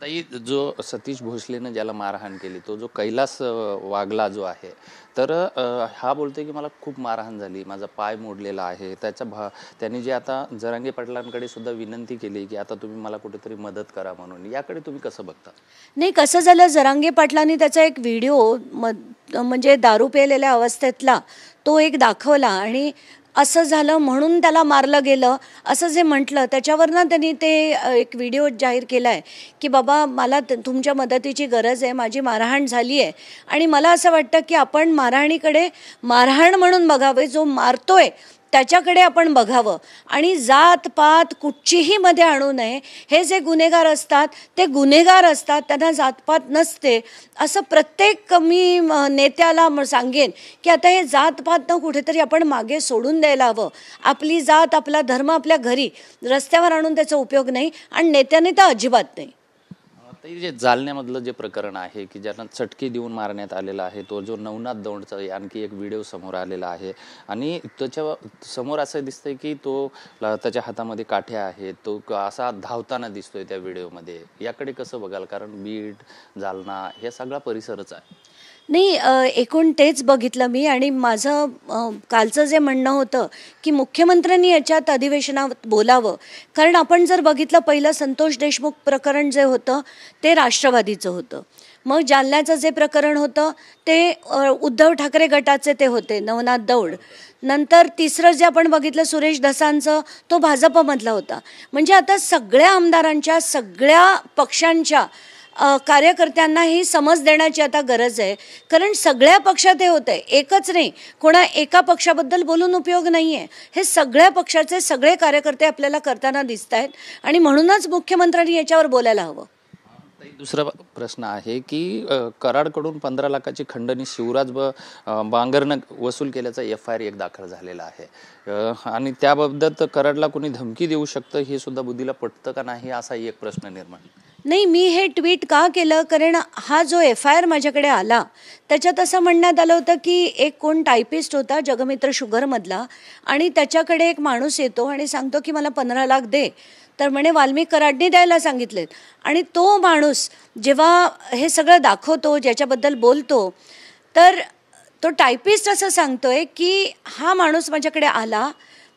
ताई, जो सतीश भोसलेनं ज्याला मारहाण केली, तो जो कैलास वागला जो आहे, तर हा बोलतोय की मला खूप मारहाण झाली, माझा पाय मोडलेला आहे. त्यांनी जे आता जरांगे पाटलांकडे सुद्धा विनंती केली की आता तुम्ही मला कुठेतरी मदत करा म्हणून. याकडे तुम्ही कसं बघता? नाही, कसं झालं, जरांगे पाटलांनी त्याचा एक व्हिडिओ म्हणजे दारू प्यायलेल्या अवस्थेतला तो एक दाखवला आणि असं झालं म्हणून त्याला मारलं गेलं असं जे म्हटलं, त्याच्यावरनं त्यांनी ते एक व्हिडिओ जाहीर केला आहे की बाबा मला तुमच्या मदतीची गरज आहे, माझी मारहाण झाली आहे. आणि मला असं वाटतं की आपण मारहाणीकडे मारहाण म्हणून बघावे, जो मारतोय त्याच्याकडे आपण बघावं आणि जात पात कुठचीही मध्ये आणू नये. हे जे गुन्हेगार असतात ते गुन्हेगार असतात, त्यांना जातपात नसते. असं प्रत्येक मी नेत्याला सांगेन की आता हे जातपातनं कुठेतरी आपण मागे सोडून द्यायला हवं. आपली जात आपला धर्म आपल्या घरी रस्त्यावर आणून त्याचा उपयोग नाही आणि नेत्याने तर अजिबात नाही. जे जालन्यामधलं जे प्रकरण आहे की ज्यांना चटके देऊन मारण्यात आलेला आहे, तो जो नवनाथ दौंडचा आणखी एक व्हिडिओ समोर आलेला आहे आणि त्याच्या समोर असं दिसतंय की तो त्याच्या हातामध्ये काठ्या आहेत, तो असा धावताना दिसतोय त्या व्हिडिओमध्ये. याकडे कसं बघाल? कारण बीड, जालना हे सगळा परिसरच आहे. नाही, एकूण तेच बघितलं मी आणि माझं कालचं जे म्हणणं होतं की मुख्यमंत्र्यांनी याच्यात अधिवेशनात बोलावं. कारण आपण जर बघितलं, पहिलं संतोष देशमुख प्रकरण जे होतं ते राष्ट्रवादीचं होतं. मग जालन्याचं जे प्रकरण होतं ते उद्धव ठाकरे गटाचे ते होते, नवनाथ दौंड. नंतर तिसरं जे आपण बघितलं सुरेश धसांचं, तो भाजपमधला होता. म्हणजे आता सगळ्या आमदारांच्या, सगळ्या पक्षांच्या कार्यकर्त्यांना ही समज देण्याची आता गरज आहे. कारण सगळ्या पक्षात हे होतंय, एकच नाही. कोणा एका पक्षाबद्दल बोलून उपयोग नाही आहे. हे सगळ्या पक्षाचे सगळे कार्यकर्ते आपल्याला करताना दिसत आहेत आणि म्हणूनच मुख्यमंत्र्यांनी याच्यावर बोलायला हवं. दुसरा प्रश्न आहे की कराडकडून 15 लाखाची खंडणी शिवराज बांगरनं वसूल केल्याचा FIR एक दाखल झालेला आहे आणि त्याबाबत कराडला कोणी धमकी देऊ शकतं हे सुद्धा बुद्धीला पटतं का नाही, असा एक प्रश्न निर्माण. नाही, मी हे ट्विट का केलं, कारण हा जो FIR माझ्याकडे आला त्याच्यात असं म्हणण्यात आलं होतं की एक कोण टायपिस्ट होता जगमित्र शुगरमधला आणि त्याच्याकडे एक माणूस येतो आणि सांगतो की मला 15 लाख दे. तर म्हणे वाल्मिक कराडने द्यायला सांगितलेत. आणि तो माणूस जेव्हा हे सगळं दाखवतो, ज्याच्याबद्दल बोलतो, तर तो टायपिस्ट असं सांगतोय की हा माणूस माझ्याकडे आला,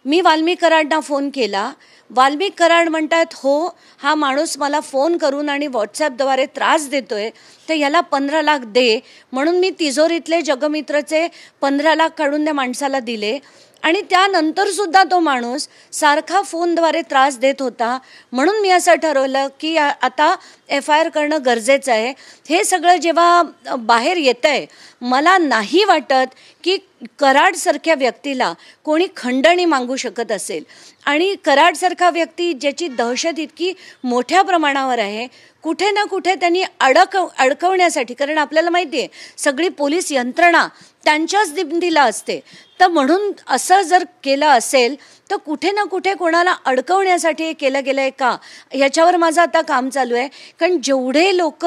मी वाल्मिक कराडना फोन केला, वाल्मिक कराड म्हणतात हो, हा माणूस मला फोन करून आणि व्हॉट्सॲपद्वारे त्रास देतोय, तर याला 15 लाख दे. म्हणून मी तिजोरीतले जगमित्रचे 15 लाख काढून त्या माणसाला दिले. आणि त्यानंतर सुद्धा तो माणूस सारखा फोनद्वारे त्रास देत होता. म्हणून मी असं ठरवलं की आता FIR करणं गरजेचं आहे. हे सगळं जेव्हा बाहेर येत आहे, मला नाही वाटत की कराडसारख्या व्यक्तीला कोणी खंडणी मागू शकत असेल. आणि कराडसारखा व्यक्ती ज्याची दहशत इतकी मोठ्या प्रमाणावर आहे, कुठे ना कुठे त्यांनी अडकवण्यासाठी, कारण आपल्याला माहिती आहे सगळी पोलीस यंत्रणा त्यांच्याच दिंडीला असते, तर म्हणून असं जर केलं असेल तर कुठे ना कुठे कोणाला अडकवण्यासाठी हे केलं गेलं आहे का, ह्याच्यावर माझं आता काम चालू आहे. कारण जेवढे लोक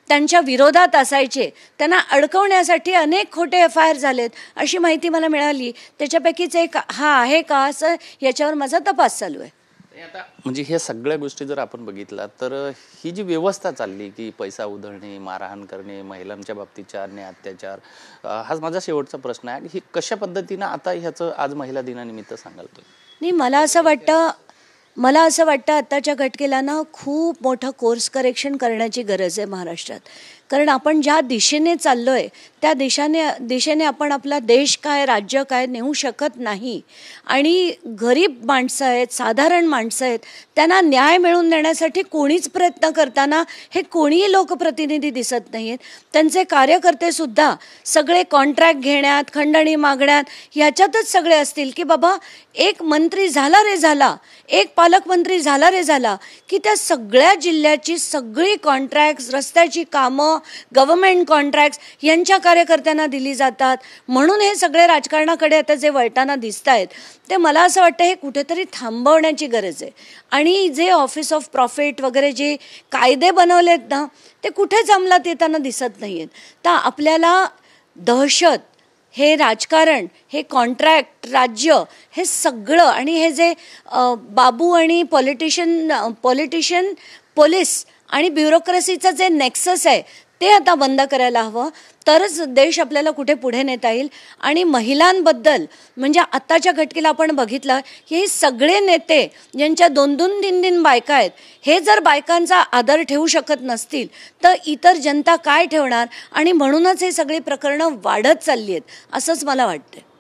त्यांच्या विरोधात असायचे त्यांना अडकवण्यासाठी अनेक खोटे FIR झालेत अशी माहिती मला मिळाली. त्याच्यापैकीच एक हा आहे का, असं याच्यावर माझा तपास चालू आहे. आता म्हणजे ह्या सगळ्या गोष्टी जर आपण बघितला तर ही जी व्यवस्था चालली की पैसा उधळणे, मारहाण करणे, महिलांच्या बाबतीच्या अन्याय अत्याचार, हाच माझा शेवटचा प्रश्न आहे. ही कशा पद्धतीनं आता ह्याचं आज महिला दिनानिमित्त सांगाल तुम्ही? नाही, मला असं वाटतं आत्ताच्या घटकेला ना खूप मोठं कोर्स करेक्शन करण्याची गरज आहे महाराष्ट्रात. कारण आपण ज्या दिशेने चाललो आहे त्या दिशेने आपण आपला देश काय, राज्य काय नेऊ शकत नाही. आणि गरीब माणसं आहेत, साधारण माणसं आहेत, त्यांना न्याय मिळवून देण्यासाठी कोणीच प्रयत्न करताना हे कोणीही लोकप्रतिनिधी दिसत नाही आहेत. त्यांचे कार्यकर्तेसुद्धा सगळे कॉन्ट्रॅक्ट घेण्यात, खंडणी मागण्यात ह्याच्यातच सगळे असतील की बाबा एक मंत्री झाला रे झाला, एक पालकमंत्री झाला रे झाला की त्या सगळ्या जिल्ह्याची सगळी कॉन्ट्रॅक्ट्स, रस्त्याची कामं, गव्हर्नमेंट कॉन्ट्रॅक्ट्स यांच्या कार्यकर्त्यांना दिली जातात. म्हणून हे सगळे राजकारणाकडे आता जे वळताना दिसत आहेत ते मला असं वाटतं हे कुठेतरी थांबवण्याची गरज आहे. आणि जे ऑफिस ऑफ प्रॉफिट वगैरे जे कायदे बनवलेत ना, ते कुठेच अंमलात येताना दिसत नाही आहेत. तर आपल्याला दहशत, हे राजकारण, हे कॉन्ट्रॅक्ट, राज्य, हे सगळं आणि हे जे बाबू आणि पॉलिटिशियन, पोलीस आणि ब्युरोक्रेसीचं जे नेक्सस आहे ते आता बंद करायला हवं, तरच देश आपल्याला कुठे पुढे नेता येईल. आणि महिलांबद्दल म्हणजे आत्ताच्या घटकेला आपण बघितलं की हे सगळे नेते ज्यांच्या 2-2, 3-3 बायका आहेत, हे जर बायकांचा आदर ठेवू शकत नसतील तर इतर जनता काय ठेवणार. आणि म्हणूनच हे सगळी प्रकरणं वाढत चालली आहेत असंच मला वाटतं.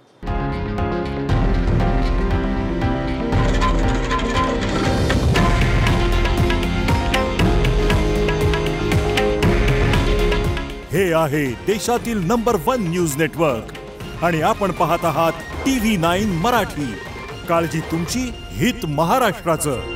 हे आहे देशातील नंबर 1 न्यूज नेटवर्क आणि आपण पाहत आहात TV9 मराठी. काळजी तुमची, हित महाराष्ट्राचं.